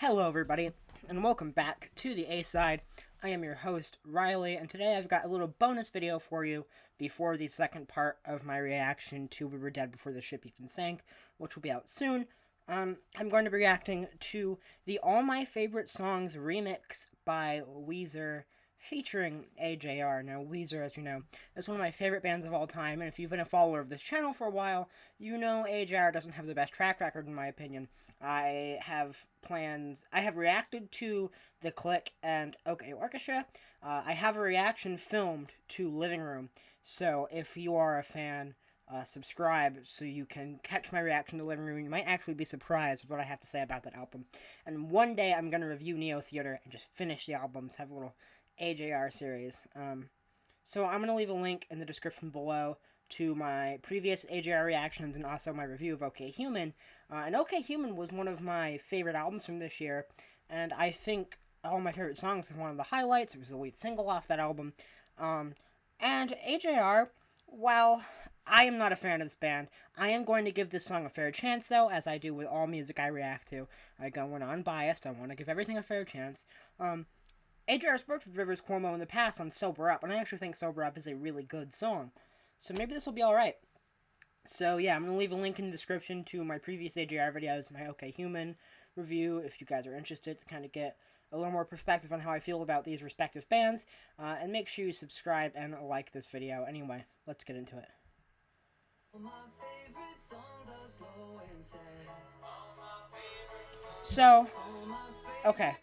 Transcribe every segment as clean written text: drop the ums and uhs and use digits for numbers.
Hello, everybody, and welcome back to the A-Side. I am your host, Riley, and today I've got a little bonus video for you before the second part of my reaction to We Were Dead Before the Ship Even Sank, which will be out soon. I'm going to be reacting to the All My Favorite Songs remix by Weezer featuring AJR. Now, Weezer, as you know, is one of my favorite bands of all time, and if you've been a follower of this channel for a while, you know AJR doesn't have the best track record, in my opinion. I have reacted to The Click and OK Orchestra. I have a reaction filmed to Living Room, so if you are a fan, subscribe so you can catch my reaction to Living Room. You might actually be surprised with what I have to say about that album. And one day I'm going to review Neo Theater and just finish the albums, have a little AJR series. So I'm going to leave a link in the description below to my previous AJR reactions and also my review of OK Human. And OK Human was one of my favorite albums from this year, and I think All My Favorite Songs is one of the highlights. It was the lead single off that album. And AJR, while I am not a fan of this band, I am going to give this song a fair chance, though, as I do with all music I react to. I go in unbiased. I want to give everything a fair chance. AJR's worked with Rivers Cuomo in the past on Sober Up, and I actually think Sober Up is a really good song. So maybe this will be alright. So yeah, I'm going to leave a link in the description to my previous AJR videos, my OK Human review, if you guys are interested to kind of get a little more perspective on how I feel about these respective bands. And make sure you subscribe and like this video. Anyway, let's get into it. So, okay.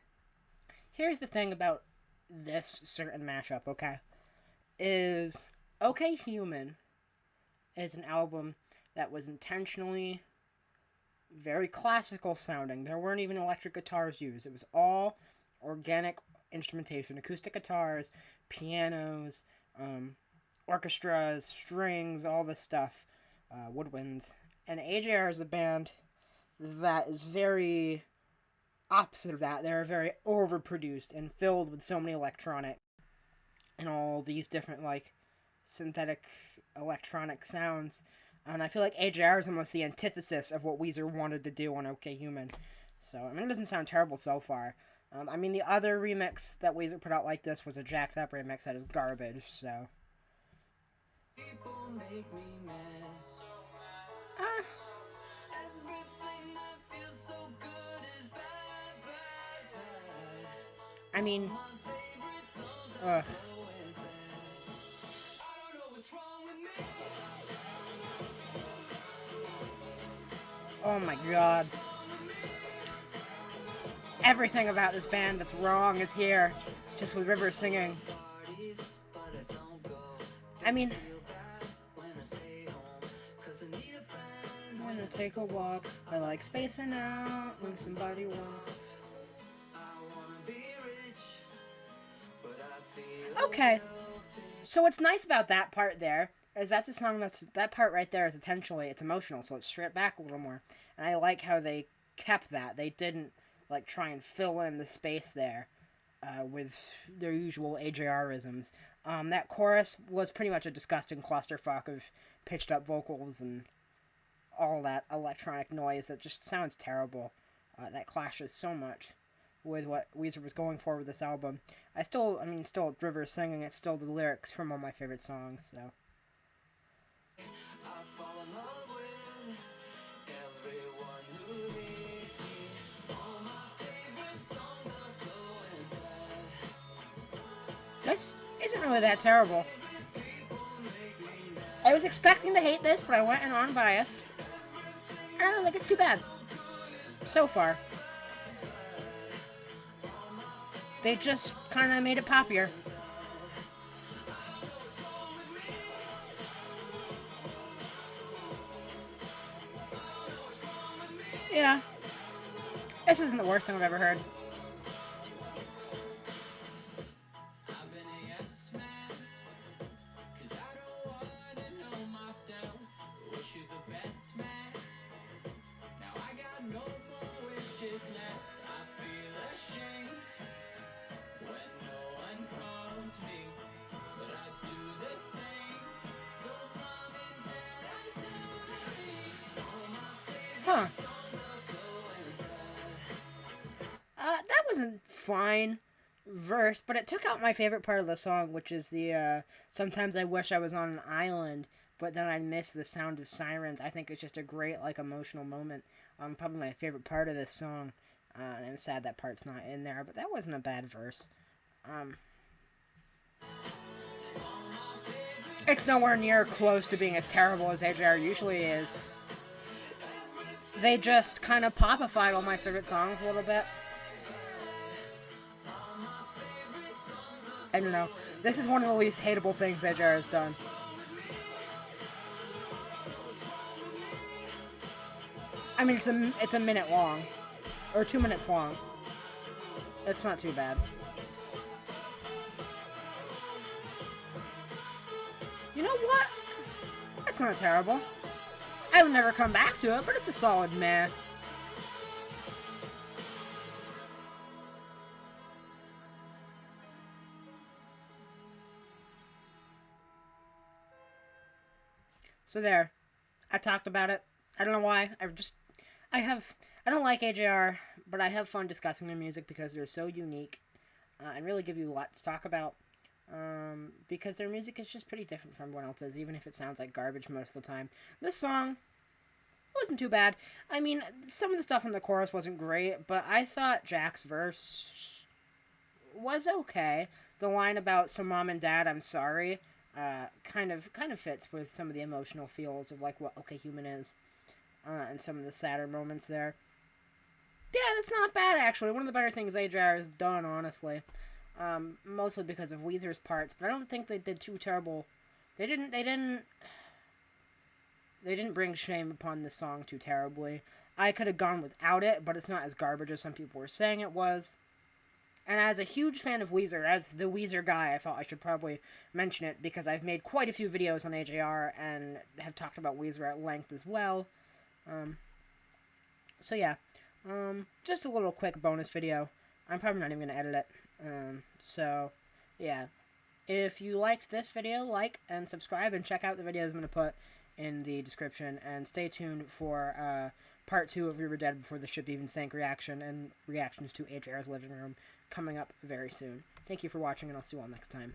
Here's the thing about this certain mashup, okay? Is OK Human is an album that was intentionally very classical sounding. There weren't even electric guitars used. It was all organic instrumentation, acoustic guitars, pianos, orchestras, strings, all this stuff, woodwinds. And AJR is a band that is very opposite of that. They're very overproduced and filled with so many electronic and all these different, like, synthetic electronic sounds. And I feel like AJR is almost the antithesis of what Weezer wanted to do on OK Human. So, I mean, it doesn't sound terrible so far. I mean, the other remix that Weezer put out like this was a jacked up remix that is garbage, so. People make me mad. I mean, ugh. Oh my god. Everything about this band that's wrong is here, just with Rivers singing. I mean, I wanna take a walk, I like spacing out when somebody walks. Okay, so what's nice about that part there is that's a song that part right there is intentionally, it's emotional, so it's stripped back a little more. And I like how they kept that. They didn't, like, try and fill in the space there with their usual AJR-isms. That chorus was pretty much a disgusting clusterfuck of pitched up vocals and all that electronic noise that just sounds terrible. That clashes so much with what Weezer was going for with this album. Still Rivers singing, it's still the lyrics from all my favorite songs, so. This isn't really that terrible. I was expecting to hate this, but I went in unbiased. I don't think it's too bad. So far. They just kind of made it poppier. Yeah. This isn't the worst thing I've ever heard. Huh. was a fine verse, but it took out my favorite part of the song, which is the sometimes I wish I was on an island, but then I miss the sound of sirens. I think it's just a great, like, emotional moment. Probably my favorite part of this song. And I'm sad that part's not in there, but that wasn't a bad verse. It's nowhere near close to being as terrible as AJR usually is. They just kind of popified all my favorite songs a little bit. I don't know. This is one of the least hateable things AJR has done. I mean, it's a minute long. Or 2 minutes long. It's not too bad. You know what? That's not terrible. I would never come back to it, but it's a solid meh. So there. I talked about it. I don't know why. I don't like AJR, but I have fun discussing their music because they're so unique and really give you a lot to talk about. Because their music is just pretty different from everyone else's, even if it sounds like garbage most of the time. This song wasn't too bad. I mean, some of the stuff in the chorus wasn't great, but I thought Jack's verse was okay. The line about "So mom and dad, I'm sorry," kind of fits with some of the emotional feels of like what Okay Human is, and some of the sadder moments there. Yeah, that's not bad actually. One of the better things AJR has done, honestly. Mostly because of Weezer's parts, but I don't think they did too terrible. They didn't bring shame upon the song too terribly. I could have gone without it, but it's not as garbage as some people were saying it was. And as a huge fan of Weezer, as the Weezer guy, I thought I should probably mention it because I've made quite a few videos on AJR and have talked about Weezer at length as well. So yeah, just a little quick bonus video. I'm probably not even going to edit it. So, yeah. If you liked this video, like and subscribe and check out the videos I'm going to put in the description. And stay tuned for part 2 of We Were Dead Before the Ship Even Sank reaction and reactions to AJR's Living Room coming up very soon. Thank you for watching, and I'll see you all next time.